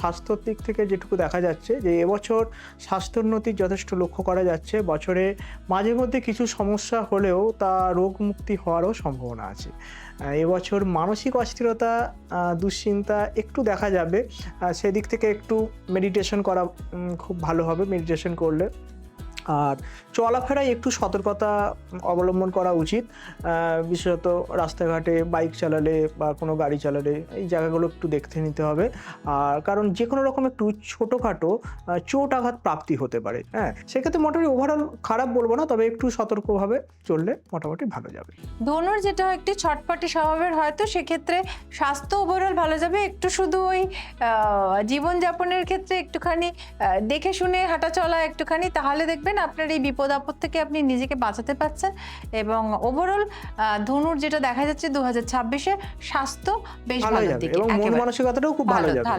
স্বাস্থ্যর দিক থেকে যেটুকু দেখা যাচ্ছে যে এবছর স্বাস্থ্যোন্নতির যথেষ্ট লক্ষ্য করা যাচ্ছে। বছরে মাঝে মধ্যে কিছু সমস্যা হলেও তা রোগমুক্তি হওয়ারও সম্ভাবনা আছে। এবছর মানসিক অস্থিরতা, দুশ্চিন্তা একটু দেখা যাবে। সেদিক থেকে একটু মেডিটেশন করা খুব ভালো হবে মেডিটেশন করলে। আর চলাফেরায় একটু সতর্কতা অবলম্বন করা উচিত। বিশেষত রাস্তাঘাটে বাইক চালালে বা কোনো গাড়ি চালালে এই জায়গাগুলো একটু দেখে নিতে হবে। আর কারণ যেকোনো রকম একটু ছোটোখাটো চোট আঘাত প্রাপ্তি হতে পারে, হ্যাঁ? সেক্ষেত্রে মোটামুটি ওভারঅল খারাপ বলব না, তবে একটু সতর্কভাবে চললে মোটামুটি ভালো যাবে। ধনুর যেটা একটি ছটপটে স্বভাবের, হয়তো সেক্ষেত্রে স্বাস্থ্য ওভারঅল ভালো যাবে, একটু শুধু ওই জীবনযাপনের ক্ষেত্রে একটুখানি দেখে শুনে হাঁটা চলা একটুখানি, তাহলে দেখবেন আপনার এই বিপদ আপদ থেকে আপনি নিজেকে বাঁচাতে পারছেন। এবং ওভারঅল ধনুর যেটা দেখা যাচ্ছে 2026-এ স্বাস্থ্য বেশ ভালো ভালো যাবে দিকে, এবং মন একেবারে মানসিকতাটাও খুব ভালো যাবে।